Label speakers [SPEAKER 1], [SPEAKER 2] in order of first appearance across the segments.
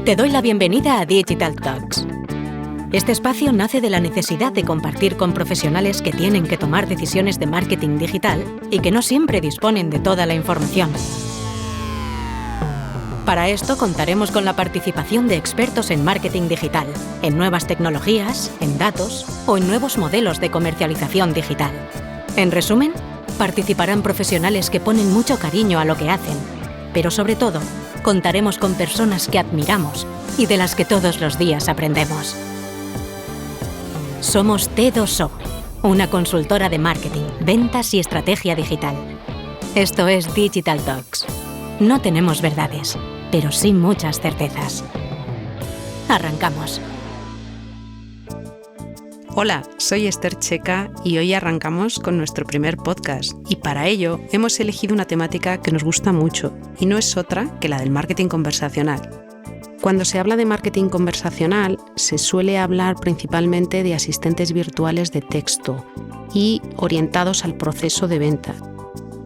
[SPEAKER 1] Te doy la bienvenida a Digital Talks. Este espacio nace de la necesidad de compartir con profesionales que tienen que tomar decisiones de marketing digital y que no siempre disponen de toda la información. Para esto contaremos con la participación de expertos en marketing digital, en nuevas tecnologías, en datos o en nuevos modelos de comercialización digital. En resumen, participarán profesionales que ponen mucho cariño a lo que hacen, pero sobre todo, contaremos con personas que admiramos y de las que todos los días aprendemos. Somos T2O, una consultora de marketing, ventas y estrategia digital. Esto es Digital Talks. No tenemos verdades, pero sí muchas certezas. Arrancamos.
[SPEAKER 2] Hola, soy Esther Checa y hoy arrancamos con nuestro primer podcast y para ello hemos elegido una temática que nos gusta mucho y no es otra que la del marketing conversacional. Cuando se habla de marketing conversacional se suele hablar principalmente de asistentes virtuales de texto y orientados al proceso de venta.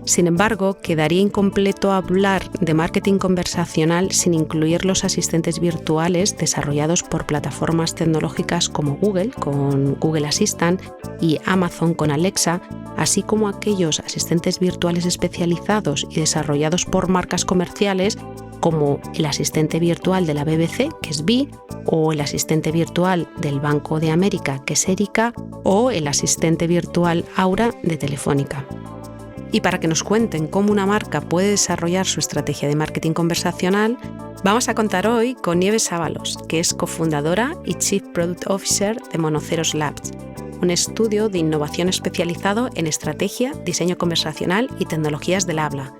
[SPEAKER 2] Sin embargo, quedaría incompleto hablar de marketing conversacional sin incluir los asistentes virtuales desarrollados por plataformas tecnológicas como Google, con Google Assistant, y Amazon con Alexa, así como aquellos asistentes virtuales especializados y desarrollados por marcas comerciales como el asistente virtual de la BBC, que es Bee, o el asistente virtual del Banco de América, que es Erica, o el asistente virtual Aura de Telefónica. Y para que nos cuenten cómo una marca puede desarrollar su estrategia de marketing conversacional, vamos a contar hoy con Nieves Ábalos, que es cofundadora y Chief Product Officer de Monoceros Labs, un estudio de innovación especializado en estrategia, diseño conversacional y tecnologías del habla.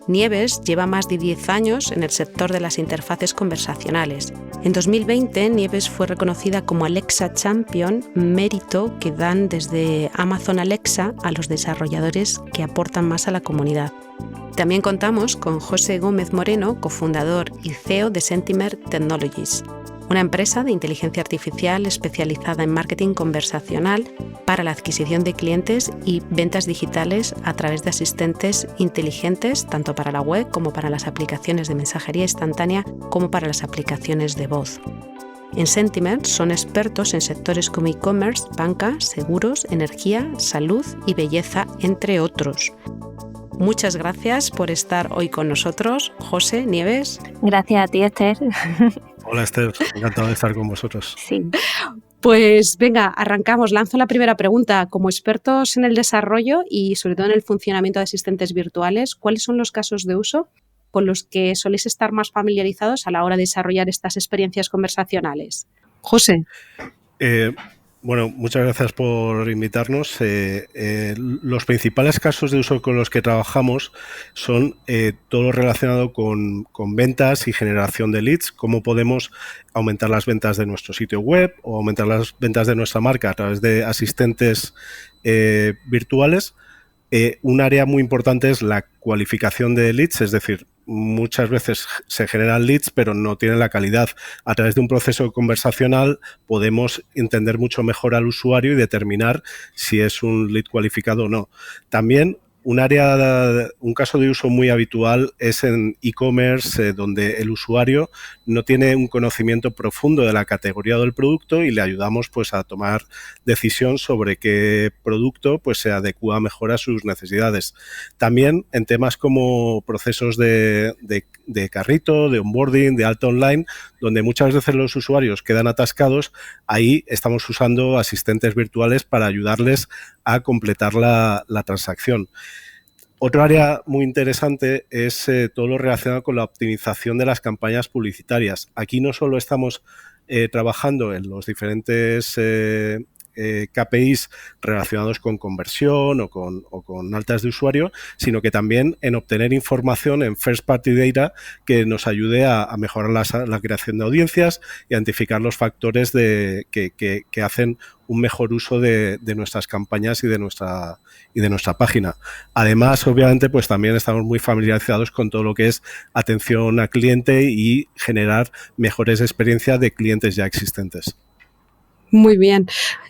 [SPEAKER 2] Nieves lleva más de 10 años en el sector de las interfaces conversacionales. En 2020, Nieves fue reconocida como Alexa Champion, mérito que dan desde Amazon Alexa a los desarrolladores que aportan más a la comunidad. También contamos con José Gómez Moreno, cofundador y CEO de Sentimer Technologies, una empresa de inteligencia artificial especializada en marketing conversacional para la adquisición de clientes y ventas digitales a través de asistentes inteligentes, tanto para la web como para las aplicaciones de mensajería instantánea, como para las aplicaciones de voz. En Sentimer son expertos en sectores como e-commerce, banca, seguros, energía, salud y belleza, entre otros. Muchas gracias por estar hoy con nosotros, José, Nieves.
[SPEAKER 3] Gracias a ti, Esther.
[SPEAKER 4] Hola, Esther. Encantado de estar con vosotros.
[SPEAKER 3] Sí.
[SPEAKER 2] Pues venga, arrancamos. Lanzo la primera pregunta. Como expertos en el desarrollo y sobre todo en el funcionamiento de asistentes virtuales, ¿cuáles son los casos de uso con los que soléis estar más familiarizados a la hora de desarrollar estas experiencias conversacionales? José.
[SPEAKER 4] Bueno, muchas gracias por invitarnos. Los principales casos de uso con los que trabajamos son todo lo relacionado con ventas y generación de leads, cómo podemos aumentar las ventas de nuestro sitio web o aumentar las ventas de nuestra marca a través de asistentes virtuales. Un área muy importante es la cualificación de leads, es decir, muchas veces se generan leads pero no tienen la calidad. A través de un proceso conversacional podemos entender mucho mejor al usuario y determinar si es un lead cualificado o no. También un caso de uso muy habitual es en e-commerce, donde el usuario no tiene un conocimiento profundo de la categoría del producto y le ayudamos pues a tomar decisión sobre qué producto pues se adecua mejor a sus necesidades. También en temas como procesos de carrito, de onboarding, de alta online, donde muchas veces los usuarios quedan atascados, ahí estamos usando asistentes virtuales para ayudarles a completar la transacción. Otro área muy interesante es todo lo relacionado con la optimización de las campañas publicitarias. Aquí no solo estamos trabajando en los diferentes KPIs relacionados con conversión o con altas de usuario, sino que también en obtener información en first party data que nos ayude a mejorar la creación de audiencias, identificar los factores que hacen un mejor uso de nuestras campañas y de nuestra página. Además, obviamente, pues también estamos muy familiarizados con todo lo que es atención a cliente y generar mejores experiencias de clientes ya existentes.
[SPEAKER 2] Muy bien.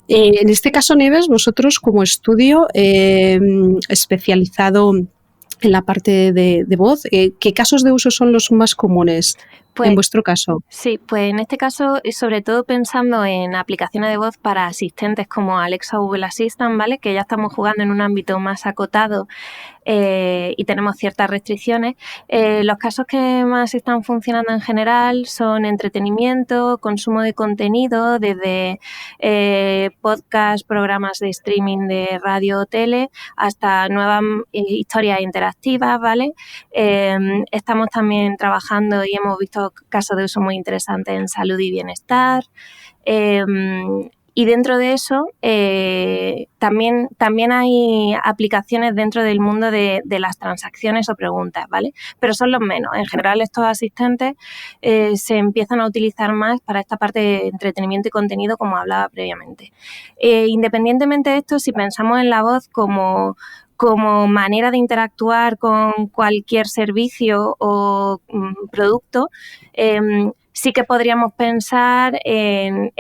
[SPEAKER 2] En este caso, Nieves, vosotros como estudio especializado en la parte de voz, ¿qué casos de uso son los más comunes? en vuestro caso?
[SPEAKER 3] Sí, pues en este caso, sobre todo pensando en aplicaciones de voz para asistentes como Alexa o Google Assistant, ¿vale? Que ya estamos jugando en un ámbito más acotado y tenemos ciertas restricciones. Los casos que más están funcionando en general son entretenimiento, consumo de contenido, desde podcast, programas de streaming de radio o tele, hasta nuevas historias interactivas, ¿vale? Estamos también trabajando y hemos visto casos de uso muy interesantes en salud y bienestar. Y dentro de eso también hay aplicaciones dentro del mundo de las transacciones o preguntas, ¿vale? Pero son los menos. En general estos asistentes se empiezan a utilizar más para esta parte de entretenimiento y contenido, como hablaba previamente. Independientemente de esto, si pensamos en la voz como manera de interactuar con cualquier servicio o producto, sí que podríamos pensar en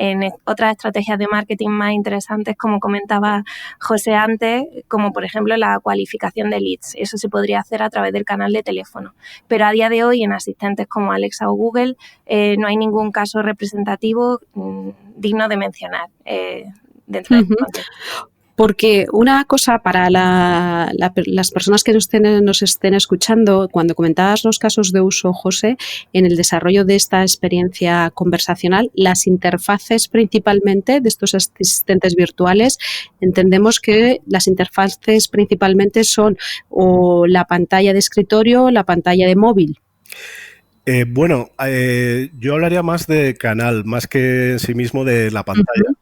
[SPEAKER 3] otras estrategias de marketing más interesantes, como comentaba José antes, como por ejemplo la cualificación de leads. Eso se podría hacer a través del canal de teléfono. Pero a día de hoy en asistentes como Alexa o Google no hay ningún caso representativo digno de mencionar dentro de este contexto.
[SPEAKER 2] Porque una cosa para las personas que nos estén escuchando, cuando comentabas los casos de uso, José, en el desarrollo de esta experiencia conversacional, las interfaces principalmente de estos asistentes virtuales, entendemos que las interfaces principalmente son o la pantalla de escritorio o la pantalla de móvil.
[SPEAKER 4] Yo hablaría más de canal, más que en sí mismo de la pantalla.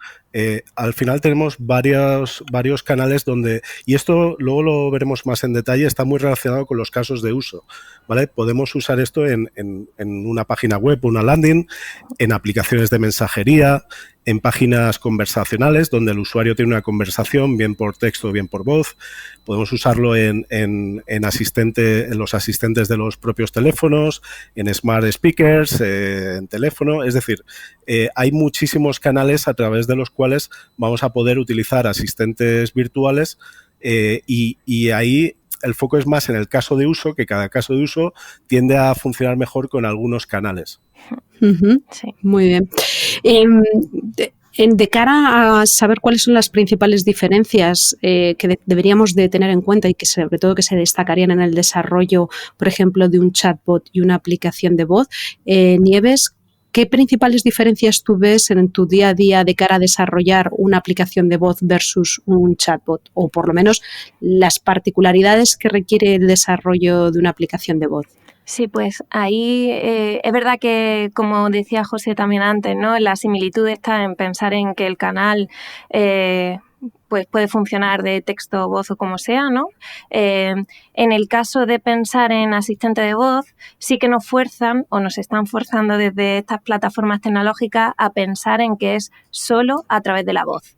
[SPEAKER 4] Al final tenemos varios canales donde, y esto luego lo veremos más en detalle, está muy relacionado con los casos de uso, ¿vale? Podemos usar esto en una página web, una landing, en aplicaciones de mensajería, en páginas conversacionales donde el usuario tiene una conversación, bien por texto o bien por voz. Podemos usarlo en los asistentes de los propios teléfonos, en smart speakers, en teléfono. Es decir, hay muchísimos canales a través de los cuales vamos a poder utilizar asistentes virtuales y ahí el foco es más en el caso de uso, que cada caso de uso tiende a funcionar mejor con algunos canales.
[SPEAKER 3] Sí.
[SPEAKER 2] Muy bien. De cara a saber cuáles son las principales diferencias que deberíamos de tener en cuenta y que sobre todo que se destacarían en el desarrollo, por ejemplo, de un chatbot y una aplicación de voz, Nieves, ¿qué principales diferencias tú ves en tu día a día de cara a desarrollar una aplicación de voz versus un chatbot? O por lo menos las particularidades que requiere el desarrollo de una aplicación de voz.
[SPEAKER 3] Sí, pues ahí es verdad que, como decía José también antes, ¿no? La similitud está en pensar en que el canal pues puede funcionar de texto, voz o como sea, ¿no? En el caso de pensar en asistente de voz, sí que nos fuerzan o nos están forzando desde estas plataformas tecnológicas a pensar en que es solo a través de la voz.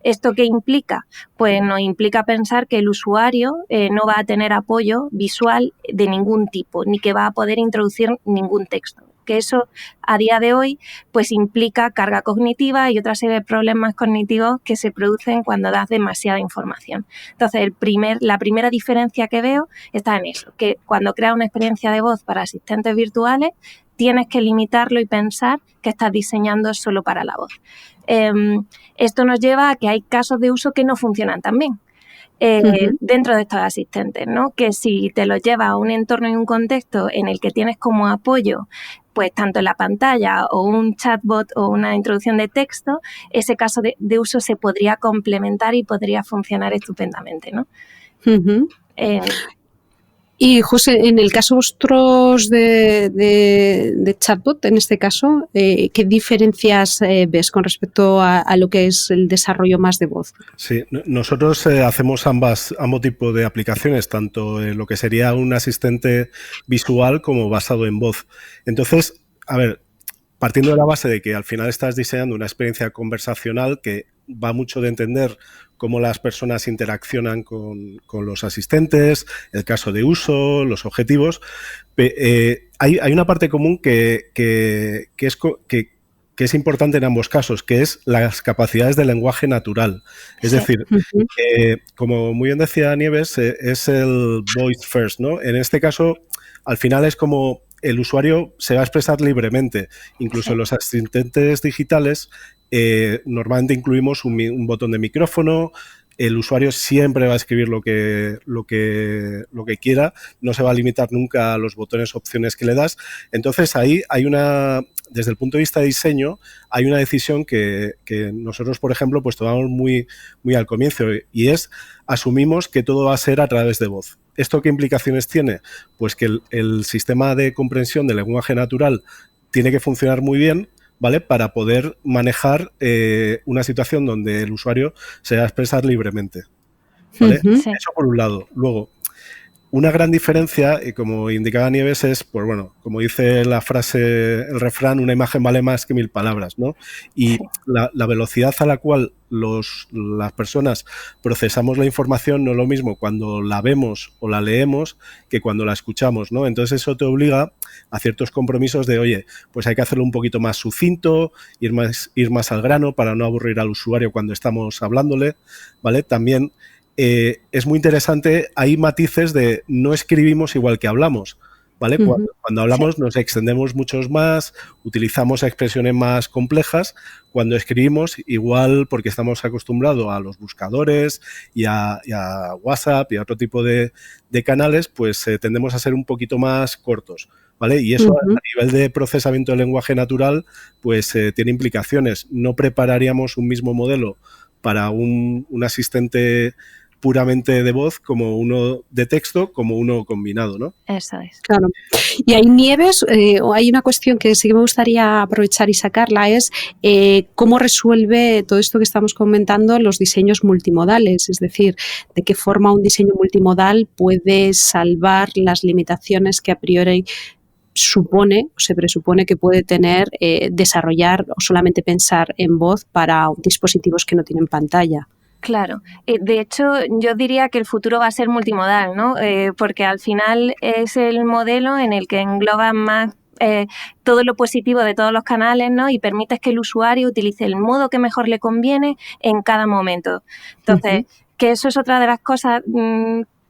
[SPEAKER 3] ¿Esto qué implica? Pues nos implica pensar que el usuario no va a tener apoyo visual de ningún tipo, ni que va a poder introducir ningún texto. Que eso a día de hoy pues implica carga cognitiva y otra serie de problemas cognitivos que se producen cuando das demasiada información. Entonces, la primera diferencia que veo está en eso, que cuando creas una experiencia de voz para asistentes virtuales, tienes que limitarlo y pensar que estás diseñando solo para la voz. Esto nos lleva a que hay casos de uso que no funcionan tan bien. Dentro de estos asistentes, ¿no? Que si te los llevas a un entorno y un contexto en el que tienes como apoyo pues tanto en la pantalla o un chatbot o una introducción de texto, ese caso de uso se podría complementar y podría funcionar estupendamente, ¿no?
[SPEAKER 2] Y José, en el caso vosotros de chatbot, en este caso, ¿qué diferencias ves con respecto a lo que es el desarrollo más de voz?
[SPEAKER 4] Sí, nosotros hacemos ambos tipos de aplicaciones, tanto lo que sería un asistente visual como basado en voz. Entonces, a ver, partiendo de la base de que al final estás diseñando una experiencia conversacional que va mucho de entender cómo las personas interaccionan con los asistentes, el caso de uso, los objetivos. Hay una parte común que es importante en ambos casos, que es las capacidades del lenguaje natural. Es decir, como muy bien decía Nieves, es el voice first, ¿no? En este caso, al final es como el usuario se va a expresar libremente. Incluso en los asistentes digitales normalmente incluimos un botón de micrófono. El usuario siempre va a escribir lo que quiera, no se va a limitar nunca a los botones, opciones que le das. Entonces ahí hay desde el punto de vista de diseño, hay una decisión que nosotros, por ejemplo, pues tomamos muy, muy al comienzo, y asumimos que todo va a ser a través de voz. ¿Esto qué implicaciones tiene? Pues que el sistema de comprensión del lenguaje natural tiene que funcionar muy bien, ¿vale? Para poder manejar una situación donde el usuario se va a expresar libremente, ¿vale? Sí. Eso por un lado. Luego, una gran diferencia, como indicaba Nieves, es, pues bueno, como dice la frase, el refrán, una imagen vale más que 1000 palabras, ¿no? Y la velocidad a la cual las personas procesamos la información no es lo mismo cuando la vemos o la leemos que cuando la escuchamos, ¿no? Entonces eso te obliga a ciertos compromisos de, oye, pues hay que hacerlo un poquito más sucinto, ir más al grano para no aburrir al usuario cuando estamos hablándole, ¿vale? También es muy interesante, hay matices de no escribimos igual que hablamos, ¿vale? Cuando hablamos nos extendemos muchos más, utilizamos expresiones más complejas. Cuando escribimos, igual porque estamos acostumbrados a los buscadores y a WhatsApp y a otro tipo de canales, pues tendemos a ser un poquito más cortos, ¿vale? Y eso a nivel de procesamiento del lenguaje natural, pues tiene implicaciones. No prepararíamos un mismo modelo para un asistente puramente de voz como uno de texto, como uno combinado, ¿no?
[SPEAKER 3] Eso es.
[SPEAKER 2] Claro. Y ahí, Nieves, hay una cuestión que sí que me gustaría aprovechar y sacarla, es cómo resuelve todo esto que estamos comentando los diseños multimodales, es decir, de qué forma un diseño multimodal puede salvar las limitaciones que a priori se presupone que puede tener desarrollar o solamente pensar en voz para dispositivos que no tienen pantalla.
[SPEAKER 3] Claro, de hecho yo diría que el futuro va a ser multimodal, ¿no? Porque al final es el modelo en el que engloba más todo lo positivo de todos los canales, ¿no? Y permites que el usuario utilice el modo que mejor le conviene en cada momento. Entonces, que eso es otra de las cosas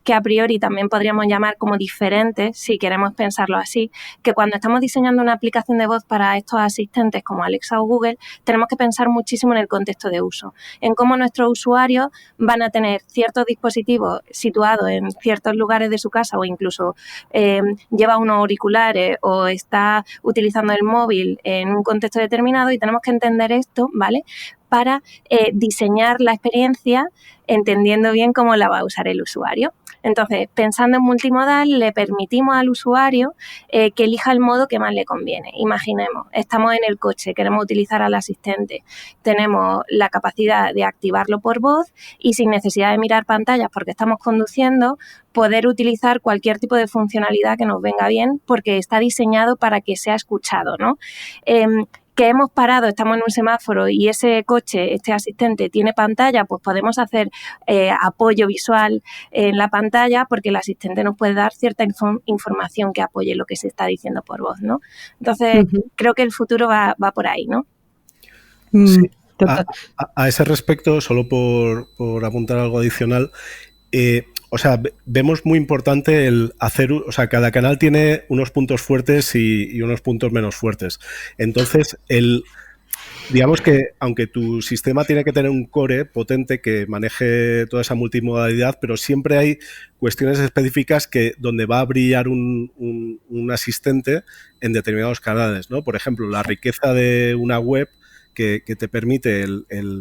[SPEAKER 3] que a priori también podríamos llamar como diferentes, si queremos pensarlo así, que cuando estamos diseñando una aplicación de voz para estos asistentes como Alexa o Google, tenemos que pensar muchísimo en el contexto de uso, en cómo nuestros usuarios van a tener ciertos dispositivos situados en ciertos lugares de su casa o incluso lleva unos auriculares o está utilizando el móvil en un contexto determinado, y tenemos que entender esto, ¿vale?, para diseñar la experiencia entendiendo bien cómo la va a usar el usuario. Entonces, pensando en multimodal, le permitimos al usuario que elija el modo que más le conviene. Imaginemos, estamos en el coche, queremos utilizar al asistente, tenemos la capacidad de activarlo por voz y sin necesidad de mirar pantallas porque estamos conduciendo, poder utilizar cualquier tipo de funcionalidad que nos venga bien porque está diseñado para que sea escuchado, ¿no? Que hemos parado, estamos en un semáforo y ese coche, este asistente, tiene pantalla, pues podemos hacer apoyo visual en la pantalla porque el asistente nos puede dar cierta información que apoye lo que se está diciendo por voz, ¿no? Entonces, creo que el futuro va por ahí, ¿no?
[SPEAKER 4] Sí. A ese respecto, solo por apuntar algo adicional, o sea, vemos muy importante el hacer, o sea, cada canal tiene unos puntos fuertes y unos puntos menos fuertes. Entonces, digamos que aunque tu sistema tiene que tener un core potente que maneje toda esa multimodalidad, pero siempre hay cuestiones específicas donde va a brillar un asistente en determinados canales, ¿no? Por ejemplo, la riqueza de una web que te permite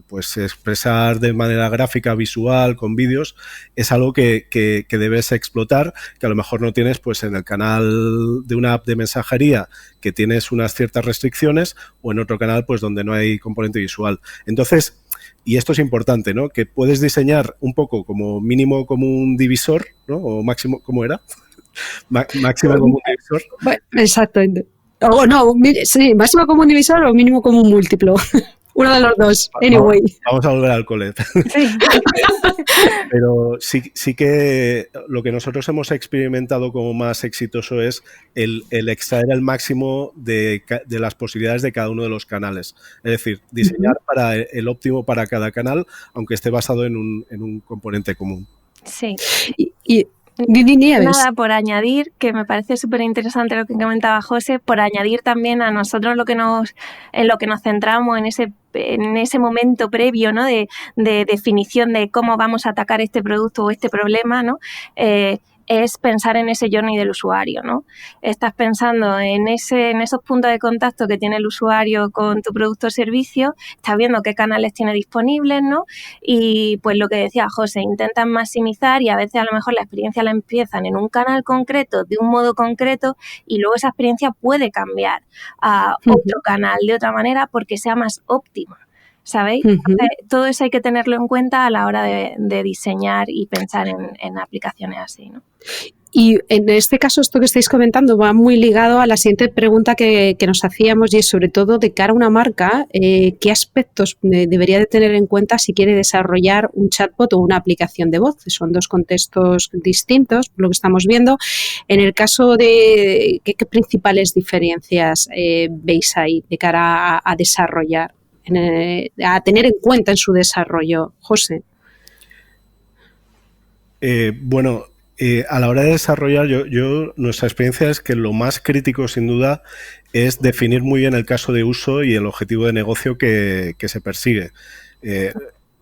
[SPEAKER 4] pues expresar de manera gráfica, visual, con vídeos, es algo que debes explotar, que a lo mejor no tienes pues en el canal de una app de mensajería, que tienes unas ciertas restricciones, o en otro canal pues donde no hay componente visual. Entonces, y esto es importante, ¿no?, que puedes diseñar un poco como mínimo como un divisor, ¿no?, o máximo, ¿cómo era? Máximo como un divisor.
[SPEAKER 2] Bueno, exactamente. O no, sí, máximo como un divisor o mínimo como un múltiplo. Uno de los dos, anyway.
[SPEAKER 4] Vamos a volver al colet. Sí. Pero sí que lo que nosotros hemos experimentado como más exitoso es el extraer el máximo de las posibilidades de cada uno de los canales. Es decir, diseñar para el óptimo para cada canal, aunque esté basado en un componente común.
[SPEAKER 3] Sí.
[SPEAKER 2] Nieves.
[SPEAKER 3] Nada, por añadir, que me parece súper interesante lo que comentaba José, por añadir también a nosotros en lo que nos centramos en ese momento previo, ¿no? de definición de cómo vamos a atacar este producto o este problema, ¿no? Es pensar en ese journey del usuario, ¿no? Estás pensando en esos puntos de contacto que tiene el usuario con tu producto o servicio, estás viendo qué canales tiene disponibles, ¿no? Y pues lo que decía José, intentan maximizar y a veces a lo mejor la experiencia la empiezan en un canal concreto, de un modo concreto, y luego esa experiencia puede cambiar a otro canal de otra manera porque sea más óptima. ¿Sabéis? Todo eso hay que tenerlo en cuenta a la hora de diseñar y pensar en aplicaciones así, ¿no?
[SPEAKER 2] Y en este caso, esto que estáis comentando va muy ligado a la siguiente pregunta que nos hacíamos, y es sobre todo de cara a una marca, ¿qué aspectos debería de tener en cuenta si quiere desarrollar un chatbot o una aplicación de voz? Son dos contextos distintos, por lo que estamos viendo. En el caso de ¿qué principales diferencias veis ahí de cara a desarrollar? A tener en cuenta en su desarrollo, José.
[SPEAKER 4] A la hora de desarrollar, nuestra experiencia es que lo más crítico, sin duda, es definir muy bien el caso de uso y el objetivo de negocio que se persigue.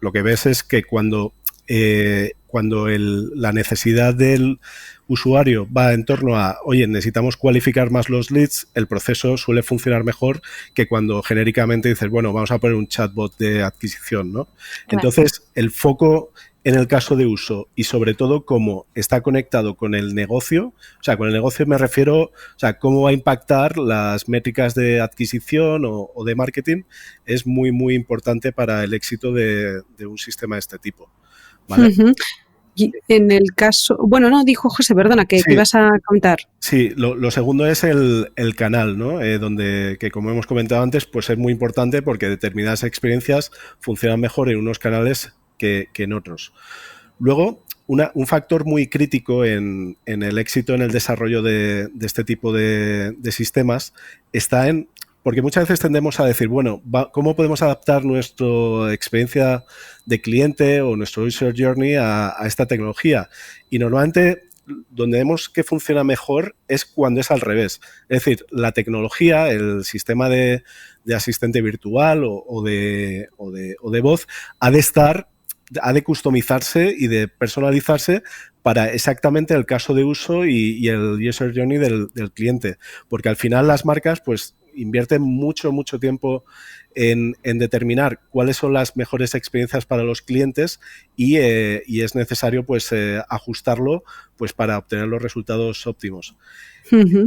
[SPEAKER 4] Lo que ves es que cuando la necesidad del usuario va en torno a, oye, necesitamos cualificar más los leads, el proceso suele funcionar mejor que cuando genéricamente dices, bueno, vamos a poner un chatbot de adquisición, ¿no? Claro. Entonces, el foco en el caso de uso y sobre todo cómo está conectado con el negocio, o sea, con el negocio me refiero, o sea, cómo va a impactar las métricas de adquisición o de marketing, es muy, muy importante para el éxito de un sistema de este tipo, ¿vale?
[SPEAKER 2] Y en el caso... Bueno, no, dijo José, perdona, que ibas a comentar.
[SPEAKER 4] Sí, lo segundo es el canal, ¿no? Donde, que como hemos comentado antes, pues es muy importante porque determinadas experiencias funcionan mejor en unos canales que en otros. Luego, un factor muy crítico en el éxito en el desarrollo de este tipo de sistemas está en... Porque muchas veces tendemos a decir, bueno, ¿cómo podemos adaptar nuestra experiencia de cliente o nuestro user journey a esta tecnología? Y normalmente donde vemos que funciona mejor es cuando es al revés. Es decir, la tecnología, el sistema de asistente virtual o de voz ha de customizarse y de personalizarse para exactamente el caso de uso y el user journey del cliente. Porque al final las marcas, pues, invierten mucho tiempo en determinar cuáles son las mejores experiencias para los clientes y es necesario pues ajustarlo pues para obtener los resultados óptimos.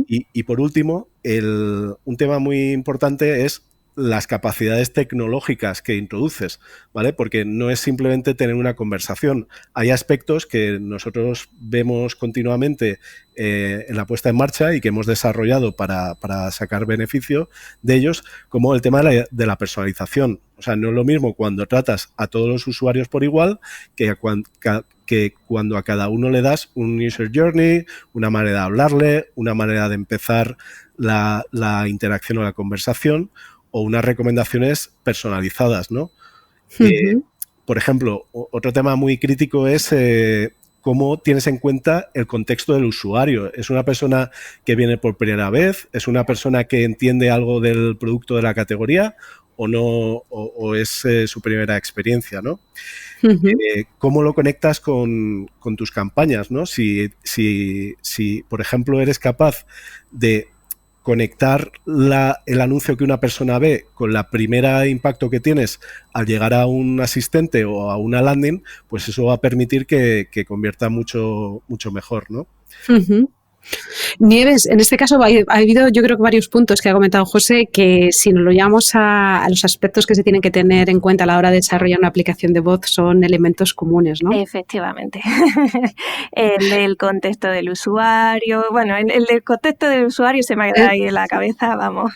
[SPEAKER 4] Y por último, un tema muy importante es las capacidades tecnológicas que introduces, ¿vale? Porque no es simplemente tener una conversación. Hay aspectos que nosotros vemos continuamente en la puesta en marcha y que hemos desarrollado para sacar beneficio de ellos, como el tema de la personalización. O sea, no es lo mismo cuando tratas a todos los usuarios por igual que cuando a cada uno le das un user journey, una manera de hablarle, una manera de empezar la interacción o la conversación, o unas recomendaciones personalizadas, ¿no? Por ejemplo, otro tema muy crítico es cómo tienes en cuenta el contexto del usuario. ¿Es una persona que viene por primera vez? ¿Es una persona que entiende algo del producto de la categoría? ¿O no? ¿O es su primera experiencia, ¿no? ¿Cómo lo conectas con tus campañas, ¿no? Si, por ejemplo, eres capaz de conectar el anuncio que una persona ve con la primera impacto que tienes al llegar a un asistente o a una landing, pues eso va a permitir que convierta mucho mejor, ¿no?
[SPEAKER 2] Nieves, en este caso ha habido yo creo que varios puntos que ha comentado José que si nos lo llevamos a los aspectos que se tienen que tener en cuenta a la hora de desarrollar una aplicación de voz son elementos comunes, ¿no?
[SPEAKER 3] Efectivamente. El del contexto del usuario, bueno, el del contexto del usuario se me ha quedado ahí en la cabeza, vamos.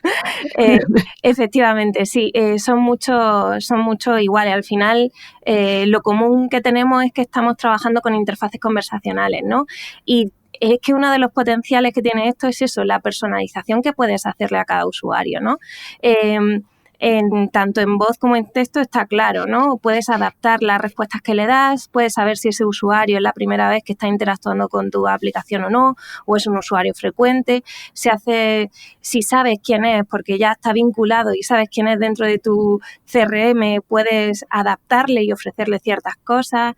[SPEAKER 3] Efectivamente, sí, son mucho iguales. Al final, lo común que tenemos es que estamos trabajando con interfaces conversacionales, ¿no? Y es que uno de los potenciales que tiene esto es eso, la personalización que puedes hacerle a cada usuario, ¿no? tanto en voz como en texto está claro, ¿no? Puedes adaptar las respuestas que le das, puedes saber si ese usuario es la primera vez que está interactuando con tu aplicación o no, o es un usuario frecuente. Si sabes quién es, porque ya está vinculado y sabes quién es dentro de tu CRM, puedes adaptarle y ofrecerle ciertas cosas.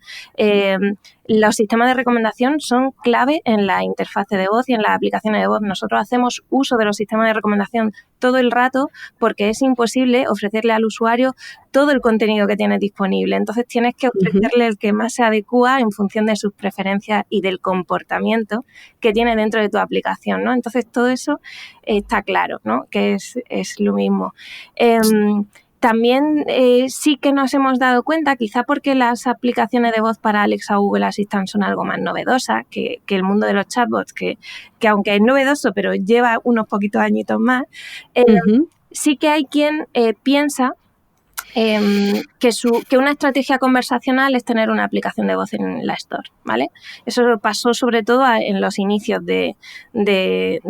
[SPEAKER 3] Los sistemas de recomendación son clave en la interfase de voz y en las aplicaciones de voz. Nosotros hacemos uso de los sistemas de recomendación todo el rato porque es imposible ofrecerle al usuario todo el contenido que tienes disponible. Entonces tienes que ofrecerle el que más se adecua en función de sus preferencias y del comportamiento que tiene dentro de tu aplicación, ¿no? Entonces todo eso está claro, ¿no? Que es lo mismo. También sí que nos hemos dado cuenta, quizá porque las aplicaciones de voz para Alexa o Google Assistant son algo más novedosas que el mundo de los chatbots, que aunque es novedoso, pero lleva unos poquitos añitos más, sí que hay quien piensa que una estrategia conversacional es tener una aplicación de voz en la Store, ¿vale? Eso pasó sobre todo en los inicios de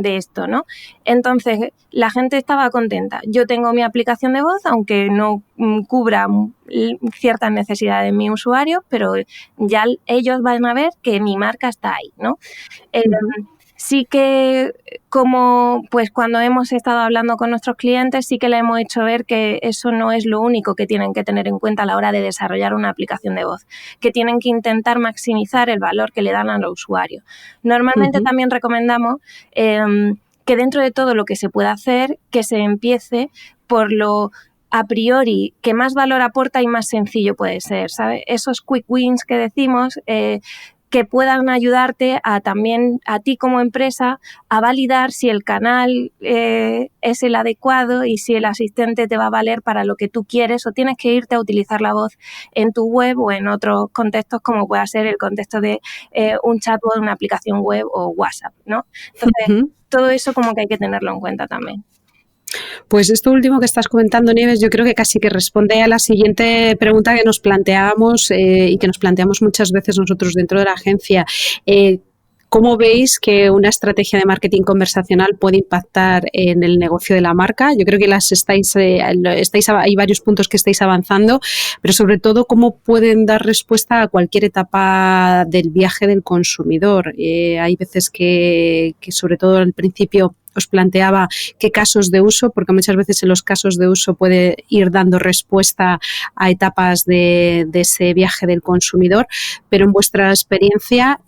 [SPEAKER 3] esto, ¿no? Entonces, la gente estaba contenta. Yo tengo mi aplicación de voz, aunque no cubra ciertas necesidades de mi usuario, pero ya ellos van a ver que mi marca está ahí, ¿no? Sí que cuando hemos estado hablando con nuestros clientes, sí que le hemos hecho ver que eso no es lo único que tienen que tener en cuenta a la hora de desarrollar una aplicación de voz, que tienen que intentar maximizar el valor que le dan al usuario. Normalmente también recomendamos que dentro de todo lo que se pueda hacer, que se empiece por lo a priori que más valor aporta y más sencillo puede ser, ¿sabes? Esos quick wins que decimos, que puedan ayudarte también a ti como empresa a validar si el canal es el adecuado y si el asistente te va a valer para lo que tú quieres, o tienes que irte a utilizar la voz en tu web o en otros contextos como pueda ser el contexto de un chatbot, una aplicación web o WhatsApp, ¿no? Entonces, todo eso como que hay que tenerlo en cuenta también.
[SPEAKER 2] Pues esto último que estás comentando, Nieves, yo creo que casi que responde a la siguiente pregunta que nos planteábamos y que nos planteamos muchas veces nosotros dentro de la agencia. ¿Cómo veis que una estrategia de marketing conversacional puede impactar en el negocio de la marca? Yo creo que hay varios puntos que estáis avanzando, pero sobre todo, ¿cómo pueden dar respuesta a cualquier etapa del viaje del consumidor? Hay veces que sobre todo al principio os planteaba qué casos de uso, porque muchas veces en los casos de uso puede ir dando respuesta a etapas de ese viaje del consumidor, pero en vuestra experiencia,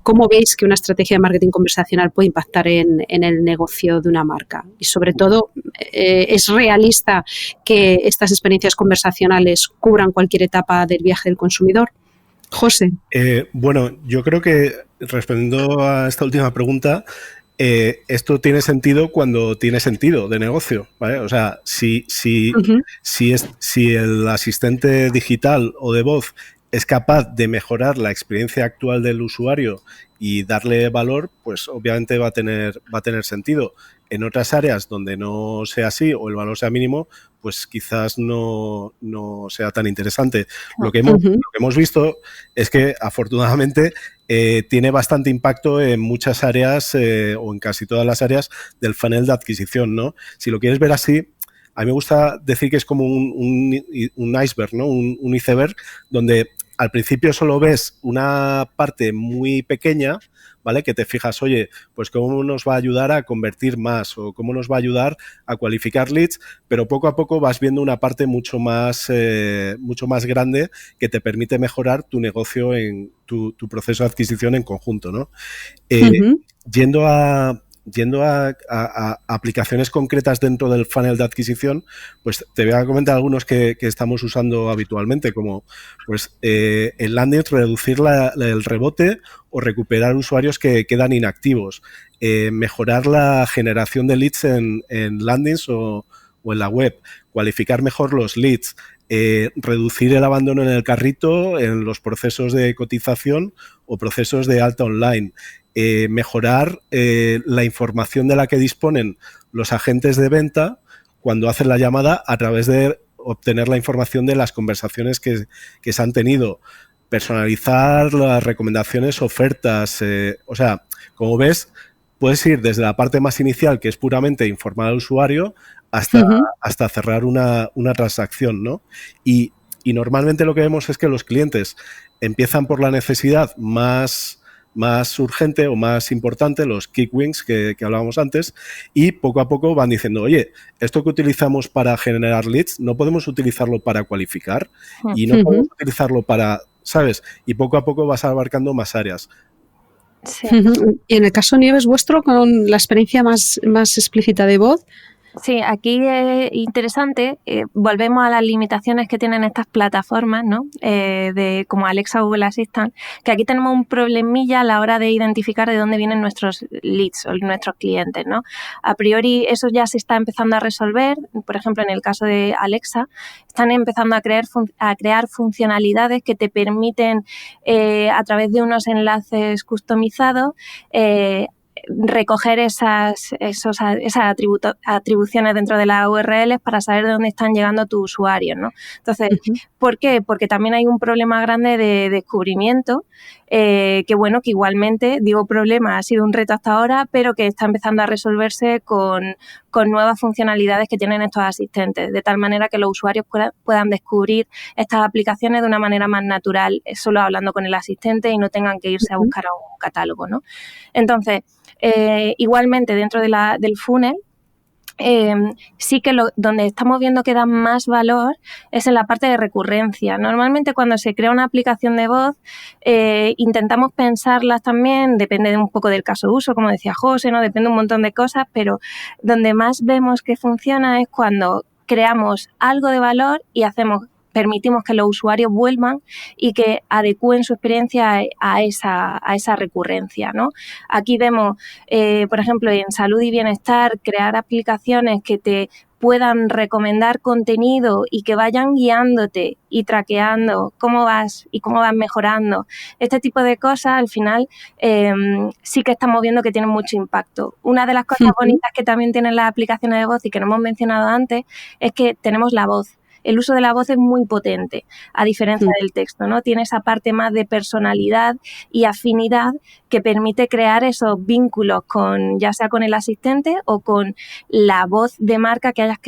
[SPEAKER 2] ¿cómo veis que una estrategia de marketing conversacional puede impactar en el negocio de una marca? Y sobre todo, ¿es realista que estas experiencias conversacionales cubran cualquier etapa del viaje del consumidor? José.
[SPEAKER 4] Bueno, yo creo que respondiendo a esta última pregunta, esto tiene sentido cuando tiene sentido de negocio, ¿vale? O sea, si el asistente digital o de voz es capaz de mejorar la experiencia actual del usuario y darle valor, pues obviamente va a tener sentido. En otras áreas donde no sea así o el valor sea mínimo, pues quizás no sea tan interesante. Lo que hemos visto es que afortunadamente tiene bastante impacto en muchas áreas o en casi todas las áreas del funnel de adquisición, ¿no? Si lo quieres ver así, a mí me gusta decir que es como un iceberg, ¿no? Un iceberg donde al principio solo ves una parte muy pequeña, ¿vale? Que te fijas, oye, pues cómo nos va a ayudar a convertir más o cómo nos va a ayudar a cualificar leads, pero poco a poco vas viendo una parte mucho más grande que te permite mejorar tu negocio en tu proceso de adquisición en conjunto, ¿no? Yendo a aplicaciones concretas dentro del funnel de adquisición, pues te voy a comentar algunos que estamos usando habitualmente, como pues en landings reducir el rebote o recuperar usuarios que quedan inactivos, mejorar la generación de leads en landings o en la web, cualificar mejor los leads, reducir el abandono en el carrito en los procesos de cotización o procesos de alta online, mejorar la información de la que disponen los agentes de venta cuando hacen la llamada a través de obtener la información de las conversaciones que se han tenido, personalizar las recomendaciones, ofertas, o sea, como ves, puedes ir desde la parte más inicial, que es puramente informar al usuario, hasta cerrar una transacción, ¿no? Y normalmente lo que vemos es que los clientes empiezan por la necesidad más urgente o más importante, los quick wins que hablábamos antes, y poco a poco van diciendo, oye, esto que utilizamos para generar leads, no podemos utilizarlo para cualificar y no podemos utilizarlo para, ¿sabes? Y poco a poco vas abarcando más áreas.
[SPEAKER 3] Sí.
[SPEAKER 2] Y en el caso Nieves vuestro, con la experiencia más explícita de voz.
[SPEAKER 3] Sí, aquí es interesante, volvemos a las limitaciones que tienen estas plataformas, ¿no? Como Alexa o Google Assistant, que aquí tenemos un problemilla a la hora de identificar de dónde vienen nuestros leads o nuestros clientes, ¿no? A priori eso ya se está empezando a resolver, por ejemplo en el caso de Alexa, están empezando a crear funcionalidades que te permiten a través de unos enlaces customizados recoger esas atribuciones dentro de las URLs para saber de dónde están llegando tus usuarios, ¿no? Entonces, ¿por qué? Porque también hay un problema grande de descubrimiento, que igualmente, digo problema, ha sido un reto hasta ahora, pero que está empezando a resolverse con nuevas funcionalidades que tienen estos asistentes, de tal manera que los usuarios puedan descubrir estas aplicaciones de una manera más natural, solo hablando con el asistente y no tengan que irse a buscar a un catálogo, ¿no? Entonces, igualmente dentro del funnel, sí que donde estamos viendo que da más valor es en la parte de recurrencia. Normalmente cuando se crea una aplicación de voz intentamos pensarlas también, depende un poco del caso de uso, como decía José, ¿no? Depende un montón de cosas, pero donde más vemos que funciona es cuando creamos algo de valor y permitimos que los usuarios vuelvan y que adecúen su experiencia a esa recurrencia, ¿no? Aquí vemos, por ejemplo, en salud y bienestar, crear aplicaciones que te puedan recomendar contenido y que vayan guiándote y traqueando cómo vas y cómo vas mejorando. Este tipo de cosas, al final, sí que estamos viendo que tienen mucho impacto. Una de las cosas bonitas que también tienen las aplicaciones de voz y que no hemos mencionado antes es que tenemos la voz. El uso de la voz es muy potente, a diferencia del texto, ¿no? Tiene esa parte más de personalidad y afinidad que permite crear esos vínculos ya sea con el asistente o con la voz de marca que hayas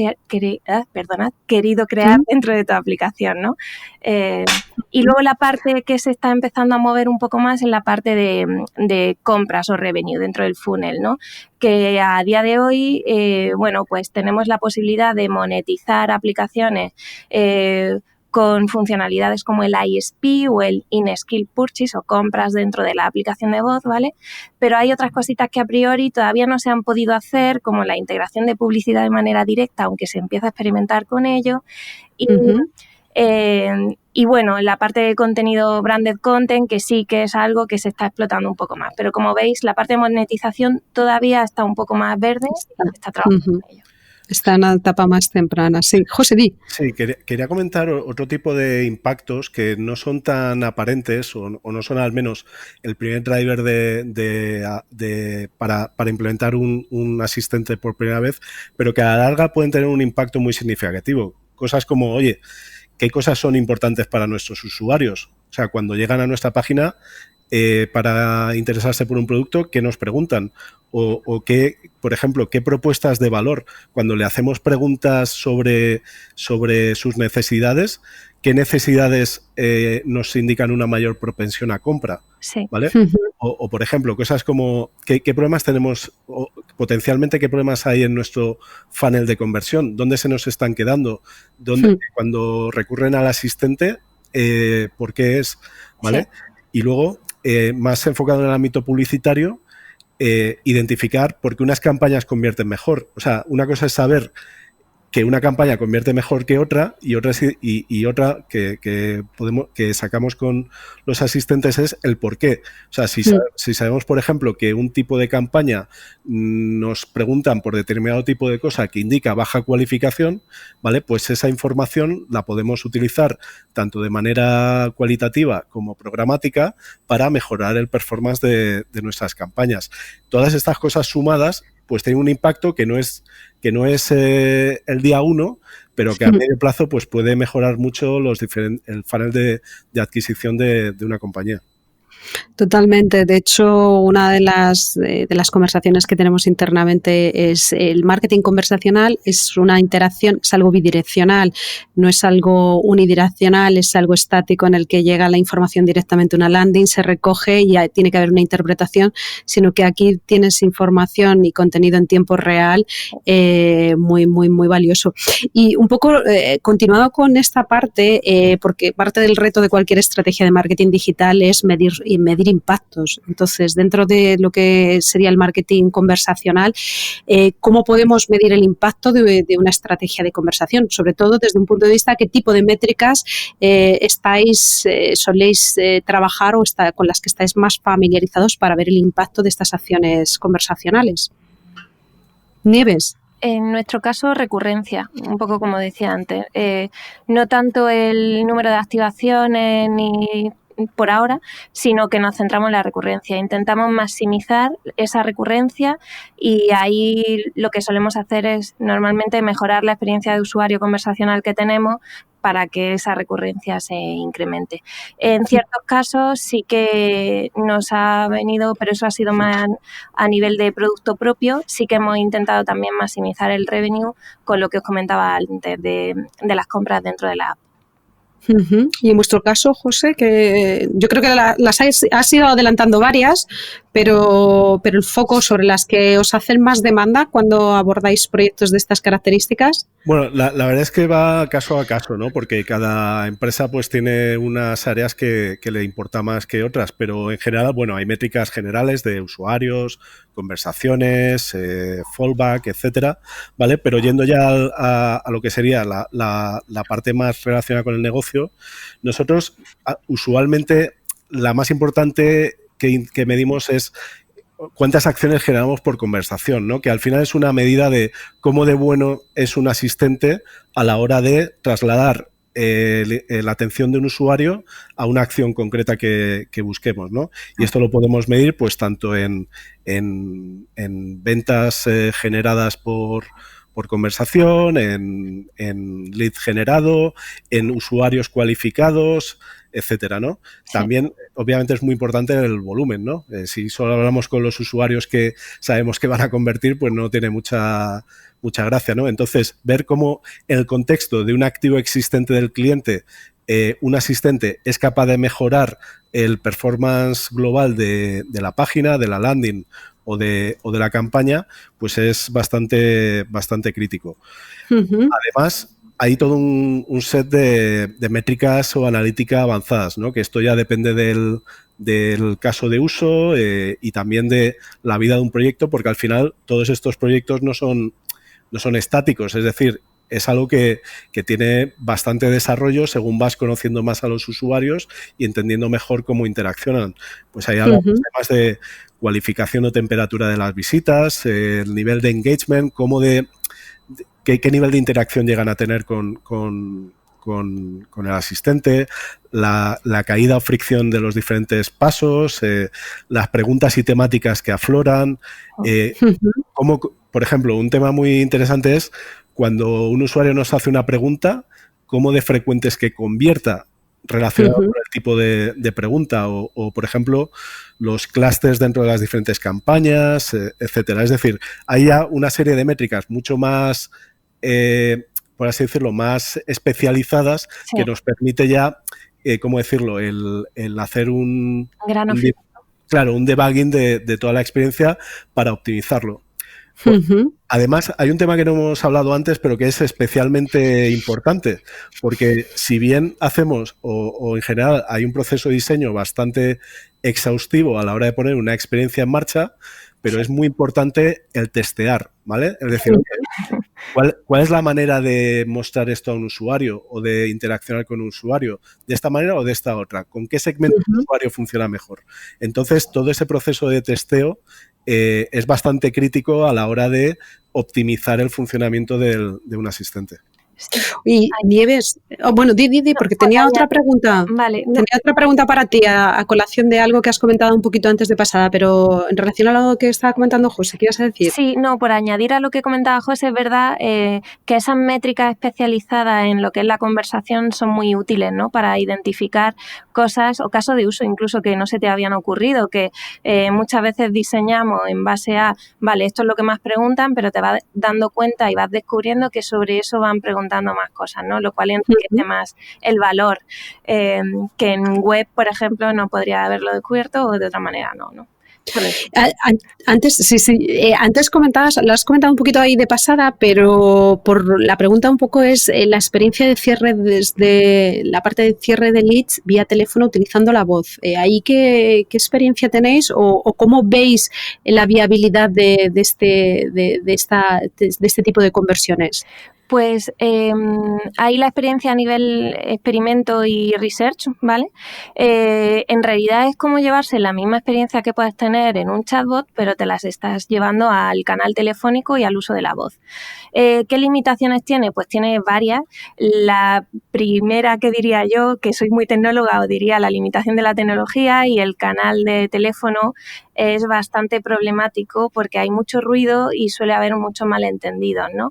[SPEAKER 3] querido crear dentro de tu aplicación, ¿no? Y luego la parte que se está empezando a mover un poco más es la parte de compras o revenue dentro del funnel, ¿no? Que a día de hoy, pues tenemos la posibilidad de monetizar aplicaciones con funcionalidades como el ISP o el In-Skill Purchase o compras dentro de la aplicación de voz, ¿vale? Pero hay otras cositas que a priori todavía no se han podido hacer, como la integración de publicidad de manera directa, aunque se empieza a experimentar con ello. Y bueno, en la parte de contenido branded content, que sí que es algo que se está explotando un poco más. Pero como veis, la parte de monetización todavía está un poco más verde y se está trabajando en ello.
[SPEAKER 2] Está en una etapa más temprana. Sí, José, di.
[SPEAKER 4] Sí, quería comentar otro tipo de impactos que no son tan aparentes o no son al menos el primer driver para implementar un asistente por primera vez, pero que a la larga pueden tener un impacto muy significativo. Cosas como, oye, ¿qué cosas son importantes para nuestros usuarios? O sea, cuando llegan a nuestra página para interesarse por un producto, ¿qué nos preguntan? O qué, por ejemplo, qué propuestas de valor, cuando le hacemos preguntas sobre sus necesidades, qué necesidades nos indican una mayor propensión a compra,
[SPEAKER 3] sí.
[SPEAKER 4] ¿vale? O por ejemplo, cosas como ¿qué problemas tenemos, o potencialmente qué problemas hay en nuestro funnel de conversión? ¿Dónde se nos están quedando? Cuando recurren al asistente, ¿por qué es? ¿Vale? Sí. Y luego, más enfocado en el ámbito publicitario, identificar por qué unas campañas convierten mejor. O sea, una cosa es saber que una campaña convierte mejor que otra y otra que sacamos con los asistentes es el por qué. O sea, si sabemos, por ejemplo, que un tipo de campaña nos preguntan por determinado tipo de cosa que indica baja cualificación, ¿vale? Pues esa información la podemos utilizar tanto de manera cualitativa como programática para mejorar el performance de nuestras campañas. Todas estas cosas sumadas pues tienen un impacto que no es el día 1, pero que a medio plazo pues puede mejorar mucho el funnel de adquisición de una compañía.
[SPEAKER 2] Totalmente. De hecho, una de las conversaciones que tenemos internamente es el marketing conversacional es una interacción, es algo bidireccional, no es algo unidireccional, es algo estático en el que llega la información directamente a una landing, se recoge y tiene que haber una interpretación, sino que aquí tienes información y contenido en tiempo real muy, muy, muy valioso. Y un poco continuado con esta parte, porque parte del reto de cualquier estrategia de marketing digital es medir impactos. Entonces, dentro de lo que sería el marketing conversacional, ¿cómo podemos medir el impacto de una estrategia de conversación? Sobre todo desde un punto de vista, ¿qué tipo de métricas soléis trabajar o con las que estáis más familiarizados para ver el impacto de estas acciones conversacionales? Nieves.
[SPEAKER 3] En nuestro caso, recurrencia, un poco como decía antes. No tanto el número de activaciones ni por ahora, sino que nos centramos en la recurrencia. Intentamos maximizar esa recurrencia y ahí lo que solemos hacer es normalmente mejorar la experiencia de usuario conversacional que tenemos para que esa recurrencia se incremente. En ciertos casos sí que nos ha venido, pero eso ha sido más a nivel de producto propio, sí que hemos intentado también maximizar el revenue con lo que os comentaba antes de las compras dentro de la app.
[SPEAKER 2] Uh-huh. Y en vuestro caso, José, que yo creo que has ido adelantando varias, pero el foco sobre las que os hacen más demanda cuando abordáis proyectos de estas características.
[SPEAKER 4] Bueno, la verdad es que va caso a caso, ¿no? Porque cada empresa pues tiene unas áreas que le importa más que otras, pero en general, bueno, hay métricas generales de usuarios, conversaciones, fallback, etcétera, ¿vale? Pero yendo ya a lo que sería la parte más relacionada con el negocio, nosotros usualmente la más importante que medimos es cuántas acciones generamos por conversación, ¿no? Que al final es una medida de cómo de bueno es un asistente a la hora de trasladar la atención de un usuario a una acción concreta que busquemos, ¿no? Y esto lo podemos medir pues tanto en ventas generadas por conversación, en lead generado, en usuarios cualificados, etcétera, ¿no? Sí. También, obviamente, es muy importante el volumen, ¿no? Si solo hablamos con los usuarios que sabemos que van a convertir, pues no tiene mucha gracia, ¿no? Entonces, ver cómo en el contexto de un activo existente del cliente, un asistente es capaz de mejorar el performance global de la página, de la landing o de la campaña, pues es bastante crítico. Uh-huh. Además, hay todo un set de métricas o analítica avanzadas, ¿no? Que esto ya depende del caso de uso y también de la vida de un proyecto, porque al final todos estos proyectos no son estáticos, es decir, es algo que tiene bastante desarrollo según vas conociendo más a los usuarios y entendiendo mejor cómo interaccionan. Pues hay algunos temas de cualificación o temperatura de las visitas, el nivel de engagement, qué nivel de interacción llegan a tener con el asistente, la caída o fricción de los diferentes pasos, las preguntas y temáticas que afloran. Como, por ejemplo, un tema muy interesante es cuando un usuario nos hace una pregunta, cómo de frecuente es que convierta relacionado con el tipo de pregunta o, por ejemplo, los clústeres dentro de las diferentes campañas, etcétera. Es decir, hay ya una serie de métricas mucho más, por así decirlo, más especializadas que nos permite ya, ¿cómo decirlo?, el hacer un debugging de toda la experiencia para optimizarlo. Además, hay un tema que no hemos hablado antes, pero que es especialmente importante, porque si bien hacemos, o en general hay un proceso de diseño bastante exhaustivo a la hora de poner una experiencia en marcha, pero es muy importante el testear, ¿vale? Es decir, ¿cuál es la manera de mostrar esto a un usuario o de interaccionar con un usuario? ¿De esta manera o de esta otra? ¿Con qué segmento de usuario funciona mejor? Entonces, todo ese proceso de testeo es bastante crítico a la hora de optimizar el funcionamiento de un asistente.
[SPEAKER 2] Y Nieves, bueno, di, porque tenía otra pregunta.
[SPEAKER 3] Vale.
[SPEAKER 2] Tenía otra pregunta para ti, a colación de algo que has comentado un poquito antes de pasada, pero en relación a lo que estaba comentando José, ¿qué ibas a decir?
[SPEAKER 3] Sí, no, por añadir a lo que comentaba José, es verdad que esas métricas especializadas en lo que es la conversación son muy útiles, ¿no? Para identificar cosas o casos de uso incluso que no se te habían ocurrido, que muchas veces diseñamos en base a, vale, esto es lo que más preguntan, pero te vas dando cuenta y vas descubriendo que sobre eso van preguntando más cosas, ¿no? Lo cual enriquece más el valor que en web, por ejemplo, no podría haberlo descubierto o de otra manera no.
[SPEAKER 2] Antes comentabas, lo has comentado un poquito ahí de pasada, pero por la pregunta un poco es la experiencia de cierre desde la parte de cierre de leads vía teléfono utilizando la voz. ¿Ahí qué experiencia tenéis o cómo veis la viabilidad de este tipo de conversiones?
[SPEAKER 3] Pues ahí la experiencia a nivel experimento y research, ¿vale? En realidad es como llevarse la misma experiencia que puedes tener en un chatbot, pero te las estás llevando al canal telefónico y al uso de la voz. ¿Qué limitaciones tiene? Pues tiene varias. La primera que diría yo, que soy muy tecnóloga, os diría la limitación de la tecnología, y el canal de teléfono es bastante problemático porque hay mucho ruido y suele haber muchos malentendidos, ¿no?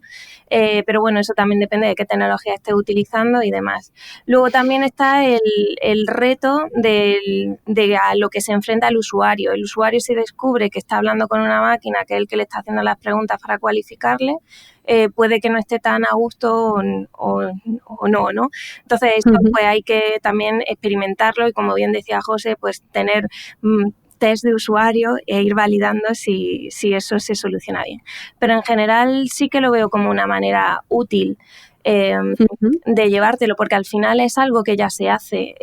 [SPEAKER 3] Pero bueno, eso también depende de qué tecnología estés utilizando y demás. Luego también está el reto de a lo que se enfrenta el usuario. El usuario, si descubre que está hablando con una máquina, que es el que le está haciendo las preguntas para cualificarle, puede que no esté tan a gusto o no. Entonces, esto pues hay que también experimentarlo y, como bien decía José, pues tener test de usuario e ir validando si eso se soluciona bien. Pero en general sí que lo veo como una manera útil de llevártelo, porque al final es algo que ya se hace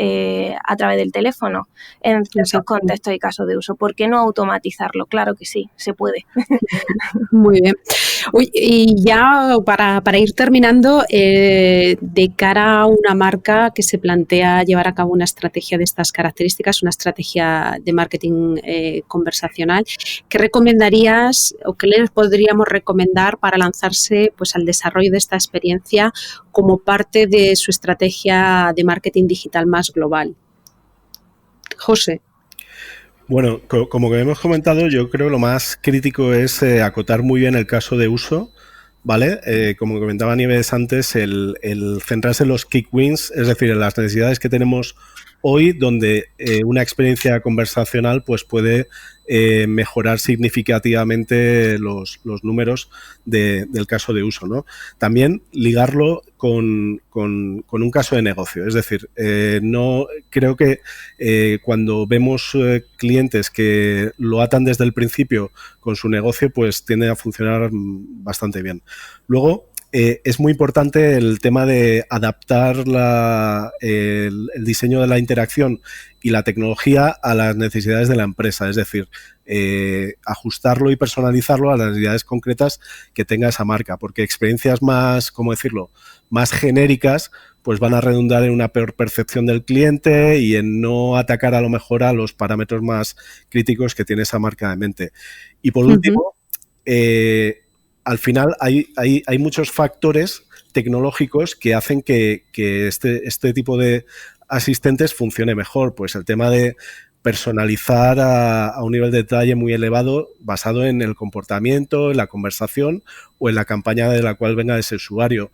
[SPEAKER 3] a través del teléfono en ciertos contextos y casos de uso. ¿Por qué no automatizarlo? Claro que sí, se puede.
[SPEAKER 2] Muy bien. Uy, y ya para ir terminando, de cara a una marca que se plantea llevar a cabo una estrategia de estas características, una estrategia de marketing conversacional, ¿qué recomendarías o qué les podríamos recomendar para lanzarse pues al desarrollo de esta experiencia como parte de su estrategia de marketing digital más global? José.
[SPEAKER 4] Bueno, como que hemos comentado, yo creo que lo más crítico es acotar muy bien el caso de uso, ¿vale? Como comentaba Nieves antes, el centrarse en los quick wins, es decir, en las necesidades que tenemos hoy, donde una experiencia conversacional pues puede mejorar significativamente los números del caso de uso, ¿no? También ligarlo con un caso de negocio. Es decir, no creo que cuando vemos clientes que lo atan desde el principio con su negocio, pues tiende a funcionar bastante bien. Luego, es muy importante el tema de adaptar el diseño de la interacción y la tecnología a las necesidades de la empresa, es decir, ajustarlo y personalizarlo a las necesidades concretas que tenga esa marca, porque experiencias más, ¿cómo decirlo?, más genéricas, pues van a redundar en una peor percepción del cliente y en no atacar a lo mejor a los parámetros más críticos que tiene esa marca de mente. Y por último, al final hay muchos factores tecnológicos que hacen que este tipo de asistentes funcione mejor. Pues el tema de personalizar a un nivel de detalle muy elevado basado en el comportamiento, en la conversación o en la campaña de la cual venga ese usuario.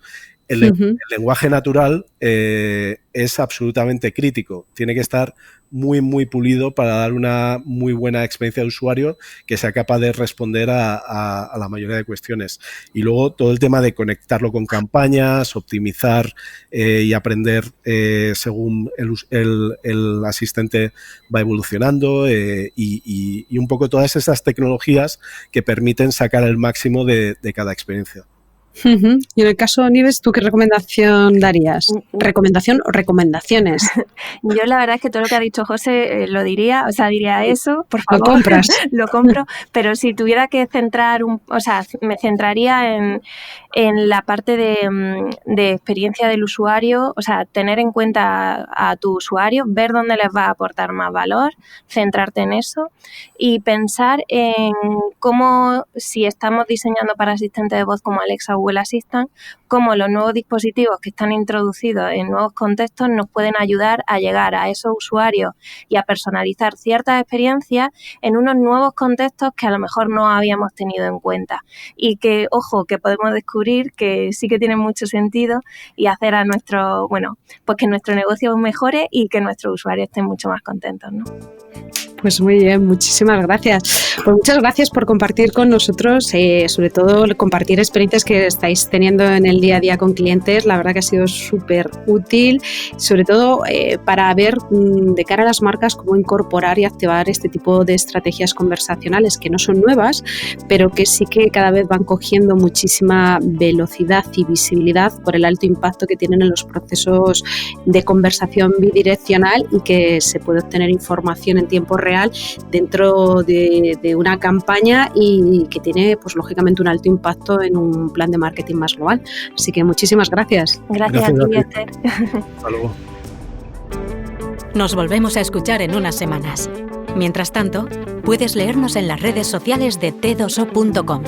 [SPEAKER 4] El lenguaje natural es absolutamente crítico. Tiene que estar muy, muy pulido para dar una muy buena experiencia de usuario que sea capaz de responder a la mayoría de cuestiones. Y luego todo el tema de conectarlo con campañas, optimizar y aprender según el asistente va evolucionando y un poco todas esas tecnologías que permiten sacar el máximo de cada experiencia.
[SPEAKER 2] Y en el caso, Nieves, ¿tú qué recomendación darías? ¿Recomendación o recomendaciones?
[SPEAKER 3] Yo la verdad es que todo lo que ha dicho José lo diría, o sea, diría eso, por favor.
[SPEAKER 2] ¿Lo compras?
[SPEAKER 3] Lo compro, pero si tuviera que me centraría en la parte de experiencia del usuario, o sea, tener en cuenta a tu usuario, ver dónde les va a aportar más valor, centrarte en eso y pensar en cómo, si estamos diseñando para asistentes de voz como Alexa o Google Assistant, cómo los nuevos dispositivos que están introducidos en nuevos contextos nos pueden ayudar a llegar a esos usuarios y a personalizar ciertas experiencias en unos nuevos contextos que a lo mejor no habíamos tenido en cuenta. Y que, ojo, que podemos descubrir que sí que tienen mucho sentido y hacer a nuestro, pues que nuestro negocio mejore y que nuestros usuarios estén mucho más contentos, ¿no?
[SPEAKER 2] Pues muy bien, muchísimas gracias. Pues muchas gracias por compartir con nosotros, sobre todo compartir experiencias que estáis teniendo en el día a día con clientes. La verdad que ha sido súper útil, sobre todo para ver de cara a las marcas cómo incorporar y activar este tipo de estrategias conversacionales que no son nuevas, pero que sí que cada vez van cogiendo muchísima velocidad y visibilidad por el alto impacto que tienen en los procesos de conversación bidireccional y que se puede obtener información en tiempo real dentro de una campaña y que tiene, pues lógicamente, un alto impacto en un plan de marketing más global. Así que muchísimas gracias.
[SPEAKER 3] Gracias a ti, Esther.
[SPEAKER 4] Hasta luego.
[SPEAKER 1] Nos volvemos a escuchar en unas semanas. Mientras tanto, puedes leernos en las redes sociales de t2o.com.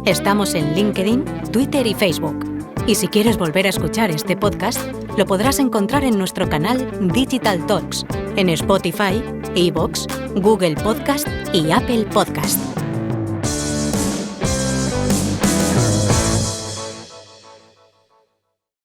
[SPEAKER 1] Estamos en LinkedIn, Twitter y Facebook. Y si quieres volver a escuchar este podcast, lo podrás encontrar en nuestro canal Digital Talks, en Spotify, iVoox, Google Podcast y Apple Podcast.